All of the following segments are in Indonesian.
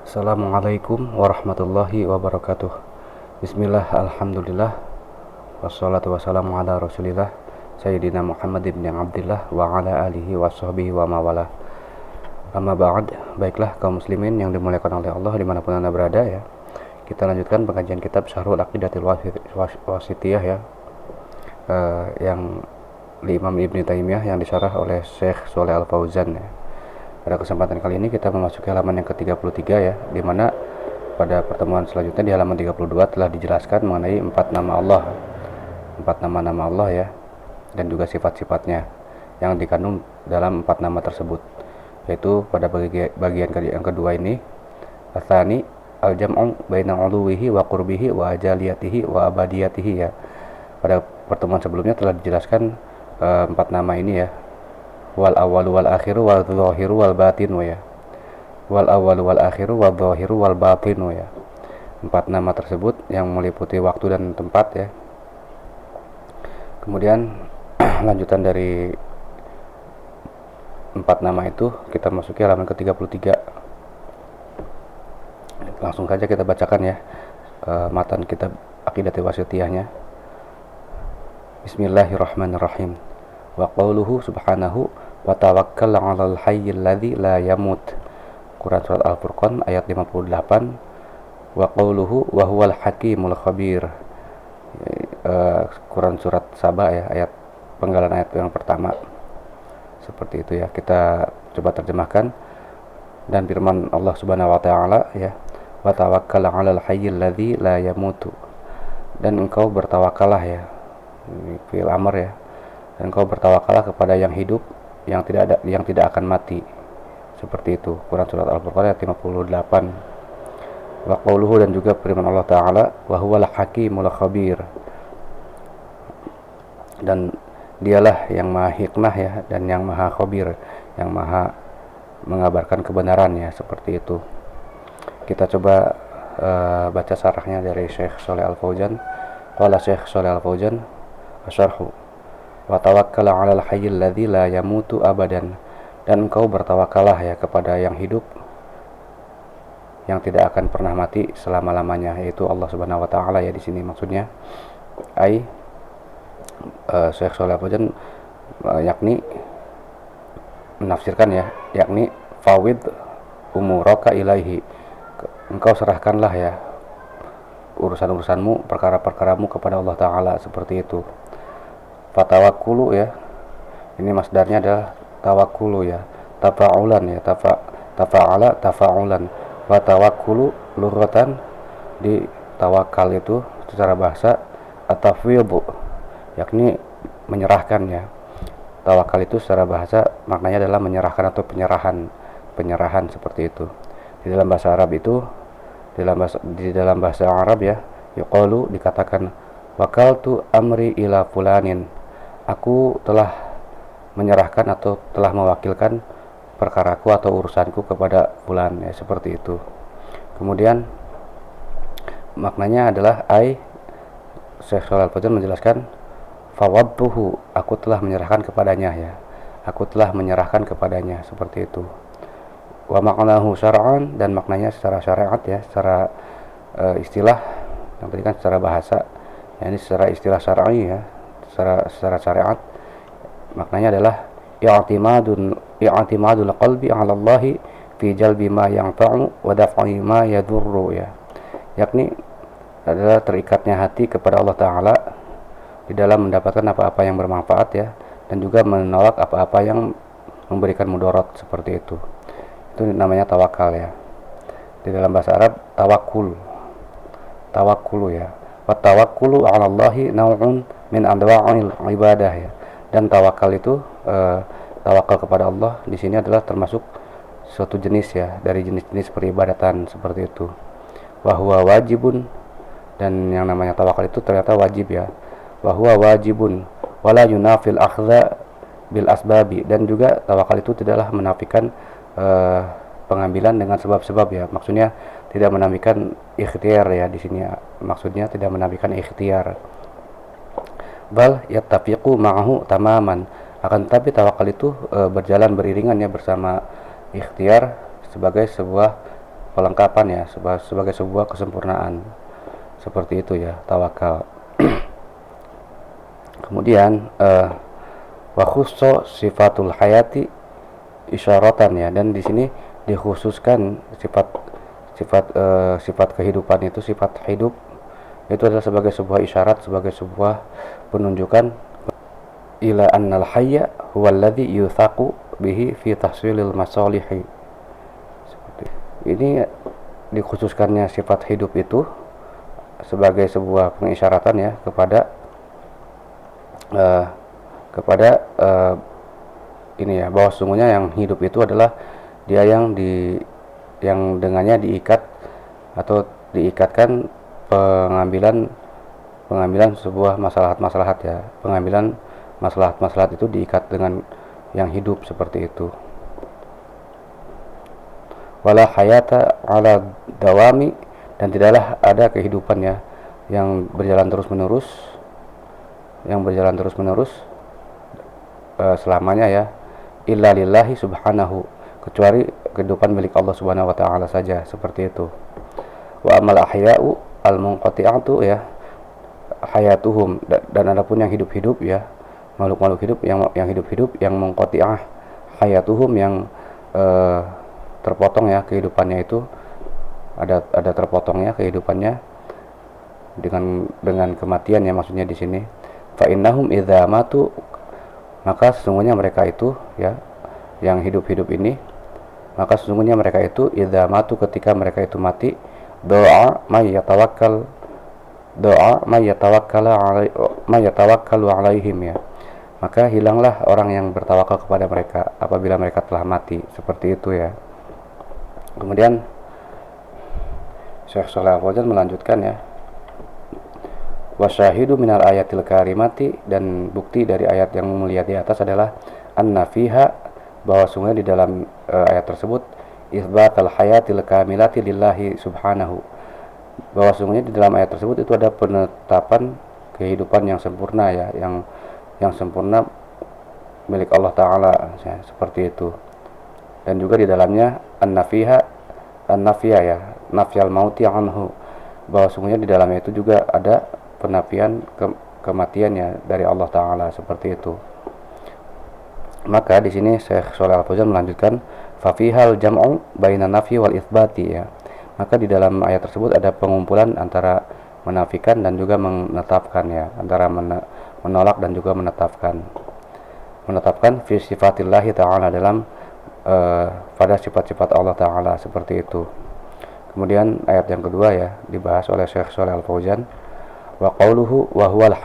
Assalamualaikum warahmatullahi wabarakatuh. Bismillah, alhamdulillah, wassalatu wassalamu ala rasulillah Sayyidina Muhammad ibn Abdillah wa ala alihi wa sahbihi wa mawala. Amma ba'd. Baiklah kaum muslimin yang dimuliakan oleh Allah dimanapun anda berada ya, kita lanjutkan pengajian kitab Syarhul Aqidatil Wasithiyah ya, yang Imam Ibn Taimiyah yang disyarah oleh Syekh Shalih Al Fauzan ya. Pada kesempatan kali ini kita memasuki halaman yang ke-33 ya, di mana pada pertemuan selanjutnya di halaman 32 telah dijelaskan mengenai 4 nama Allah. 4 nama-nama Allah ya, dan juga sifat-sifatnya yang dikandung dalam 4 nama tersebut. Yaitu pada bagian yang kedua ini, Atsani al-jam'u baina 'uluwihi wa qurbihi wa ajaliyatihi wa abadiyatihi ya. Pada pertemuan sebelumnya telah dijelaskan 4 nama ini ya. Wal awwalu wal akhiru wal zahiru wal batinu ya. Wal awwalu wal akhiru wal zahiru wal batinu ya. 4 nama tersebut yang meliputi waktu dan tempat ya. Kemudian lanjutan dari 4 nama itu kita masuki halaman ke-33. Langsung saja kita bacakan ya matan kitab Aqidatul Wasithiyahnya. Bismillahirrahmanirrahim. Wa qauluhu subhanahu wa tawakkal 'alal hayyil ladzi la yamut. Quran surat Al-Furqan ayat 58. Wa qauluhu wa huwal hakimul khabir. Quran surat Saba ya, ayat penggalan ayat yang pertama. Seperti itu ya, kita coba terjemahkan. Dan firman Allah Subhanahu wa taala ya, wa tawakkal 'alal hayyil ladzi la yamutu. Dan engkau bertawakallah ya, ini fi'il amr ya, dan engkau bertawakallah kepada yang hidup, yang tidak akan mati. Seperti itu. Quran surat Al-Furqan ayat 58. Wa qauluhu, dan juga firman Allah taala, wa huwal hakimul khabir. Dan dialah yang maha hikmah ya, dan yang maha khabir, yang maha mengabarkan kebenarannya. Seperti itu. Kita coba baca syarahnya dari Syekh Shalih Al Fauzan. Qala Syekh Shalih Al Fauzan, asyarhu wa tawakkal 'alal hayyil ladzi la yamutu abadan. Dan engkau bertawakallah ya kepada yang hidup, yang tidak akan pernah mati selama-lamanya, yaitu Allah Subhanahu wa taala ya. Di sini maksudnya Syekh Shalih Al Fauzan yakni menafsirkan ya, yakni fawid umuraka ilaihi. Engkau serahkanlah ya urusan-urusanmu, perkara-perkaramu kepada Allah taala. Seperti itu. Fatawakkulu ya, ini masdarnya adalah tawakkulu ya, tafa'ulan ya, tafa'ala tafa'ulan. Wa tawakkulu lughatan, di tawakal itu secara bahasa at-tafwidhu, yakni menyerahkan ya. Tawakal itu secara bahasa maknanya adalah menyerahkan atau penyerahan seperti itu. Di dalam bahasa Arab itu, di dalam bahasa Arab ya, yuqalu, dikatakan, wakaltu amri ila fulanin, aku telah menyerahkan atau telah mewakilkan perkaraku atau urusanku kepada fulan ya. Seperti itu. Kemudian maknanya adalah Syekh Shalih Al Fauzan menjelaskan, fawadtuhu, aku telah menyerahkan kepadanya ya, aku telah menyerahkan kepadanya. Seperti itu. Wa ma'nahu syar'an, dan maknanya secara syariat ya, secara istilah. Yang tadi kan secara bahasa ya, ini secara istilah syar'i ya, secara syariat maknanya adalah i'timadul qalbi 'ala Allah fi jalbi ma yanfa'u wa daf'i ma yadurru ya, yakni adalah terikatnya hati kepada Allah taala di dalam mendapatkan apa-apa yang bermanfaat ya, dan juga menolak apa-apa yang memberikan mudarat. Seperti itu. Itu namanya tawakal ya. Di dalam bahasa Arab tawakkulu ya. Wa tawakkulu 'ala Allahi naw'un min anwa'il ibadah ya. Dan tawakal itu tawakal kepada Allah di sini adalah termasuk suatu jenis ya, dari jenis-jenis peribadatan. Seperti itu. Wa huwa wajibun, dan yang namanya tawakal itu ternyata wajib ya. Wa huwa wajibun wala yunafil akhdha bil asbabi, dan juga tawakal itu tidaklah menafikan pengambilan dengan sebab-sebab ya. Maksudnya tidak menafikan ikhtiar ya, di sini ya. Maksudnya tidak menafikan ikhtiar. Bal yattafiqu ma'ahu tamaman, akan tetapi tawakal itu berjalan beriringan ya bersama ikhtiar sebagai sebuah pelengkapan ya, sebagai sebuah kesempurnaan. Seperti itu ya tawakal. Kemudian wa khusso sifatul hayati isyaratan ya, dan di sini dikhususkan sifat kehidupan itu, sifat hidup itu adalah sebagai sebuah isyarat, sebagai sebuah penunjukan ila annal hayya huwa alladhi yuthaqu bihi fi tahsilil masalihi. Seperti ini dikhususkannya sifat hidup itu sebagai sebuah pengisyaratan ya kepada ini ya, bahwa sesungguhnya yang hidup itu adalah dia yang dengannya diikat atau diikatkan pengambilan sebuah maslahat-maslahat ya, pengambilan maslahat-maslahat itu diikat dengan yang hidup seperti itu. Wala hayata ala dawami, dan tidaklah ada kehidupan ya yang berjalan terus menerus selamanya ya, illa lillahi subhanahu, kecuali kehidupan milik Allah subhanahu wa ta'ala saja, seperti itu. Wa amal ahya'u al munqati'atu ya hayatuhum, dan adapun yang hidup-hidup ya, makhluk-makhluk hidup yang hidup-hidup yang munqati'ah hayatuhum, yang terpotong ya kehidupannya itu, ada terpotongnya kehidupannya dengan kematian ya, maksudnya di sini. Fa innahum idza matu, maka sesungguhnya mereka itu ya yang hidup-hidup ini, maka sesungguhnya mereka itu idza matu, ketika mereka itu mati, doa may yatawakkalu alaihim ya, maka hilanglah orang yang bertawakal kepada mereka apabila mereka telah mati, seperti itu ya. Kemudian Syekh Shalih Al-Fauzan melanjutkan ya, wasyahidu minal ayatil karimati, dan bukti dari ayat yang mulia di atas adalah anna fiha, bahwa sungguh di dalam ayat tersebut isbatal hayatil kamilati lillahi subhanahu, bahwa sungguhnya di dalam ayat tersebut itu ada penetapan kehidupan yang sempurna ya, yang sempurna milik Allah Ta'ala ya, seperti itu. Dan juga di dalamnya an-nafiyah ya, nafyal mauti anhu, bahwa sungguhnya di dalamnya itu juga ada penafian kematiannya dari Allah Ta'ala, seperti itu. Maka di sini Syekh Shalih Al-Fauzan melanjutkan fafihal jam'u bainan nafyi wal itsbati ya, maka di dalam ayat tersebut ada pengumpulan antara menafikan dan juga menetapkan ya, antara menolak dan juga menetapkan fi sifatillahi ta'ala, dalam pada sifat-sifat Allah Ta'ala, seperti itu. Kemudian ayat yang kedua ya dibahas oleh Syekh Shalih Al-Fauzan, wa qauluhu wa huwal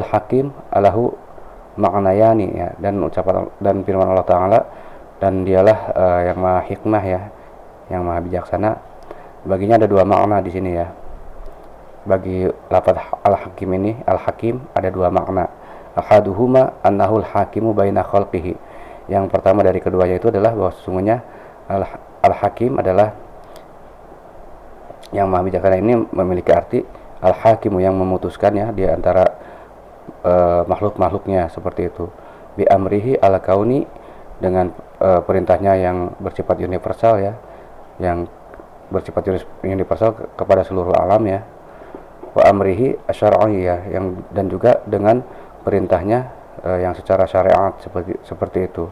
hakim alahu maknayani ya, dan ucapan dan firman Allah Ta'ala, dan dialah yang maha hikmah ya, yang maha bijaksana, baginya ada dua makna di sini ya. Bagi lafaz al-hakim ini, al-hakim ada dua makna. Ahaduhuma annahul hakimu baina khalqihi, yang pertama dari keduanya itu adalah bahwa sesungguhnya al-hakim adalah yang maha bijaksana, ini memiliki arti al-hakimu, yang memutuskan ya di antara makhluk-makhluknya, seperti itu. Bi amrihi ala kauni, dengan perintahnya yang bersifat universal ya, yang bersifat universal kepada seluruh alam ya. Wa amrihi asyar'i ya, yang dan juga dengan perintahnya yang secara syariat, seperti itu,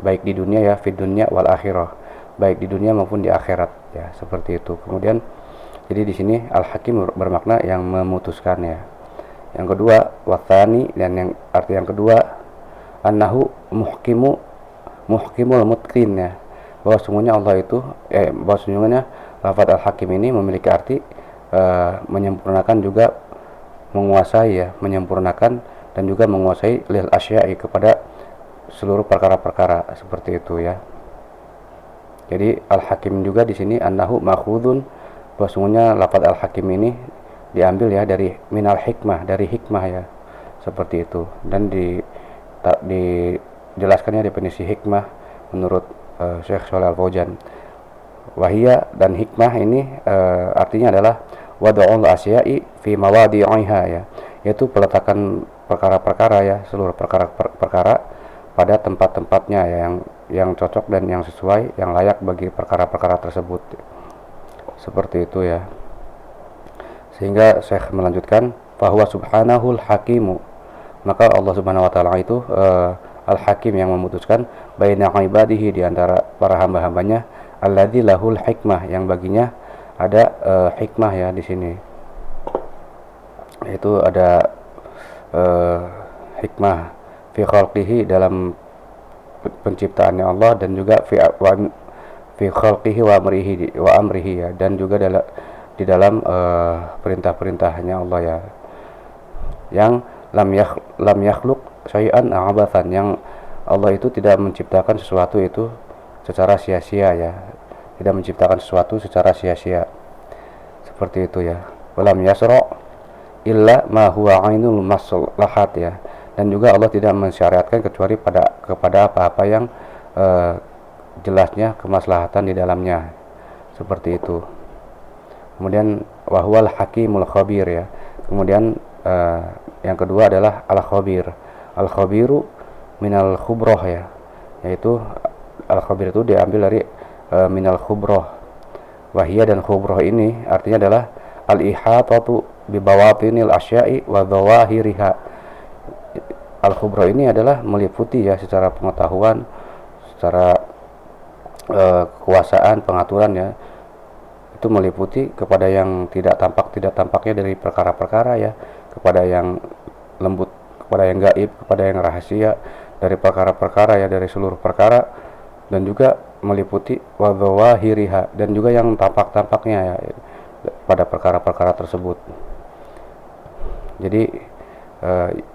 baik di dunia ya, fid dunya wal akhirah, baik di dunia maupun di akhirat ya, seperti itu. Kemudian jadi di sini al-hakim bermakna yang memutuskan ya. Yang kedua wathani, dan yang arti yang kedua annahu muhkimul mutqin ya, bahwa sungguhnya Allah itu bahwa sungguhnya lafaz al-hakim ini memiliki arti menyempurnakan, juga menguasai ya, menyempurnakan dan juga menguasai lil asya'i, kepada seluruh perkara-perkara, seperti itu ya. Jadi al-hakim juga di sini annahu makhudun, bahwa sungguhnya lafaz al-hakim ini diambil ya dari minal hikmah, dari hikmah ya, seperti itu. Dan dijelaskannya definisi hikmah menurut Syekh Shalih Al-Fauzan, wahia, dan hikmah ini artinya adalah wad'ul asya'i fi mawadi'iha ya, yaitu peletakan perkara-perkara ya, seluruh perkara-perkara pada tempat-tempatnya ya, yang cocok dan yang sesuai, yang layak bagi perkara-perkara tersebut. Seperti itu ya. Sehingga Syekh melanjutkan, fahuwa subhanahul hakimu, maka Allah Subhanahu wa taala itu al-hakim yang memutuskan baina ibadihi, di antara para hamba-hambanya, alladzi lahul hikmah, yang baginya ada hikmah ya di sini. Itu ada hikmah fi khalqihi, dalam penciptaannya Allah, dan juga fi khalqihi wa amrihi ya, dan juga di dalam perintah-perintahnya Allah ya, yang lam yakhluk syai'an abathan, yang Allah itu tidak menciptakan sesuatu itu secara sia-sia ya, tidak menciptakan sesuatu secara sia-sia, seperti itu ya. Walam yasra illa ma huwa ainul maslahat ya, dan juga Allah tidak mensyariatkan kecuali kepada apa-apa yang jelasnya kemaslahatan di dalamnya, seperti itu. Kemudian wahwal hakimul khabir ya. Kemudian yang kedua adalah al-khabir. Al-khabiru minal khubroh ya, yaitu al-khabir itu diambil dari minal khubroh. Wahiyah, dan khubroh ini artinya adalah al-ihatatu bi bawatinil asya'i wa dhawahiriha. Al-khubroh ini adalah meliputi ya secara pengetahuan, secara kekuasaan, pengaturan ya, itu meliputi kepada yang tidak tampaknya dari perkara-perkara ya, kepada yang lembut, kepada yang gaib, kepada yang rahasia dari perkara-perkara ya, dari seluruh perkara, dan juga meliputi wadhawahiriha, dan juga yang tampak-tampaknya ya pada perkara-perkara tersebut. Jadi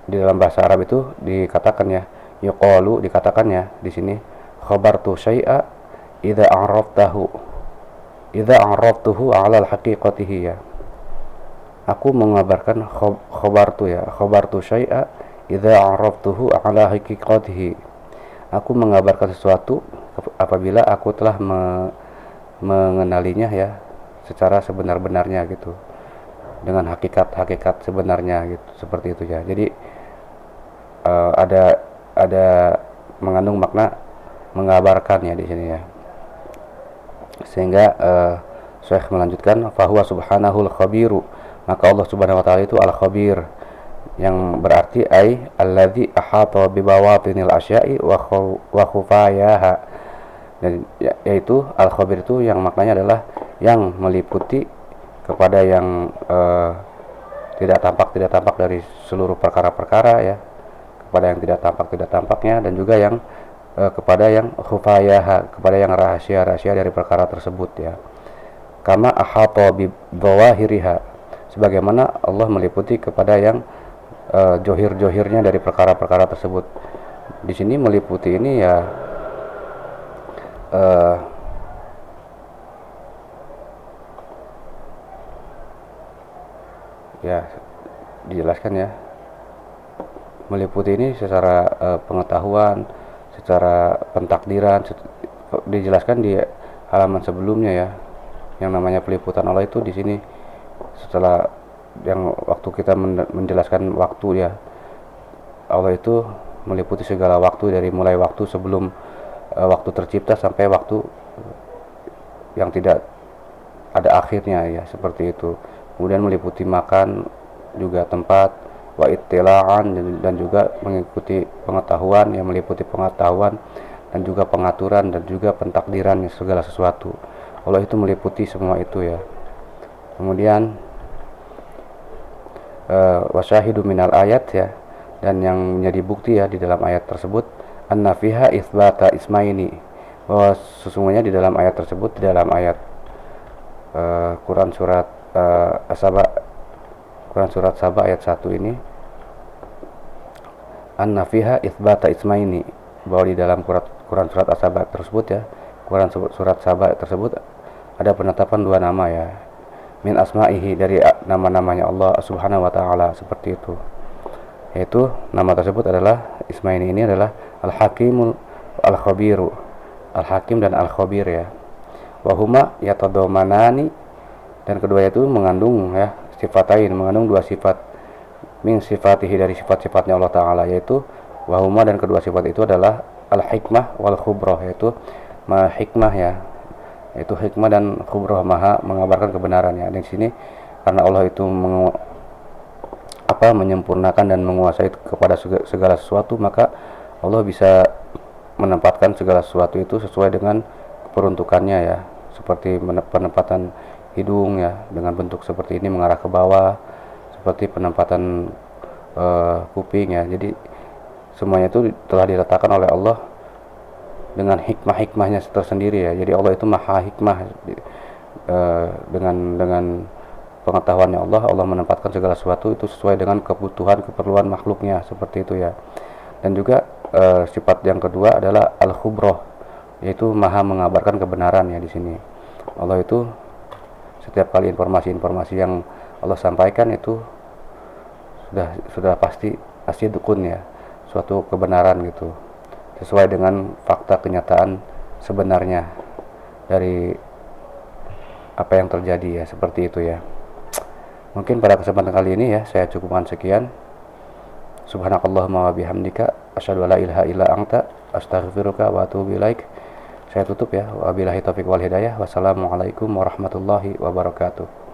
di dalam bahasa Arab itu dikatakan ya, yuqalu, dikatakan ya di sini, khabartu syai'a idza a'raftuhu 'ala al-haqiqatihi ya. Aku mengabarkan khabartu syai'a idza a'raftuhu 'ala haqiqatihi. Aku mengabarkan sesuatu apabila aku telah mengenalinya ya secara sebenar-benarnya gitu, dengan hakikat sebenarnya gitu, seperti itu ya. Jadi ada mengandung makna mengabarkan ya di sini ya. Sehingga Syekh melanjutkan, fahuwa subhanahul khabiru, maka Allah Subhanahu wa taala itu al-khabir, yang berarti ai alladzi ahata bi bawatinil asya'i wa khufayaha, dan yaitu al-khabir itu yang maknanya adalah yang meliputi kepada yang tidak tampak dari seluruh perkara-perkara ya, kepada yang tidak tampaknya, dan juga yang kepada yang khufayaha, kepada yang rahasia-rahasia dari perkara tersebut ya. Kama ahata bi dhawahiriha, sebagaimana Allah meliputi kepada yang johir-johirnya dari perkara-perkara tersebut. Di sini meliputi ini ya ya dijelaskan ya, meliputi ini secara pengetahuan, secara pentakdiran, dijelaskan di halaman sebelumnya ya. Yang namanya peliputan Allah itu di sini, setelah yang waktu kita menjelaskan waktu ya, Allah itu meliputi segala waktu, dari mulai waktu sebelum waktu tercipta sampai waktu yang tidak ada akhirnya ya, seperti itu. Kemudian meliputi makan, juga tempat, wa ittila'an, dan juga mengikuti pengetahuan, yang meliputi pengetahuan dan juga pengaturan dan juga pentakdiran segala sesuatu. Allah itu meliputi semua itu ya. Kemudian wasyahidu minal ayat ya, dan yang menjadi bukti ya di dalam ayat tersebut, anna fiha itsbata ismaini, bahwa sesungguhnya di dalam ayat tersebut, di dalam ayat Quran surat Saba ayat 1 ini, anna fiha itsbata ismaini, bahwa di dalam Quran surat As-Saba tersebut ya, Quran surat Saba tersebut ada penetapan dua nama ya, min asma'ihi, dari nama-namanya Allah Subhanahu wa taala, seperti itu. Yaitu nama tersebut adalah Ismaini ini adalah Al-Hakimul Al-Khabiru, Al-Hakim dan Al-Khabir ya. Wa huma yatadamanani, dan kedua itu mengandung ya sifatain, mengandung dua sifat, min sifatihi, dari sifat-sifatnya Allah taala, yaitu wa huma, dan kedua sifat itu adalah al-hikmah wal khubrah, yaitu hikmah ya, yaitu hikmah dan khubrah, maha mengabarkan kebenaran ya. Di sini karena Allah itu menyempurnakan dan menguasai kepada segala sesuatu, maka Allah bisa menempatkan segala sesuatu itu sesuai dengan peruntukannya ya, seperti penempatan hidung ya dengan bentuk seperti ini mengarah ke bawah, seperti penempatan kuping ya. Jadi semuanya itu telah diletakkan oleh Allah dengan hikmah-hikmahnya tersendiri ya. Jadi Allah itu maha hikmah, dengan pengetahuannya Allah menempatkan segala sesuatu itu sesuai dengan kebutuhan keperluan makhluknya, seperti itu ya. Dan juga sifat yang kedua adalah al-khubrah, yaitu maha mengabarkan kebenaran ya. Di sini Allah itu setiap kali informasi-informasi yang Allah sampaikan itu sudah pasti dukun ya, suatu kebenaran gitu, sesuai dengan fakta kenyataan sebenarnya dari apa yang terjadi ya, seperti itu ya. Mungkin pada kesempatan kali ini ya saya cukupkan sekian. Subhanakallahumma wa bihamdika asyhadu an la ilaha illa anta astaghfiruka wa atubu ilaik. Saya tutup ya. Wabillahi taufiq wal hidayah. Wassalamualaikum warahmatullahi wabarakatuh.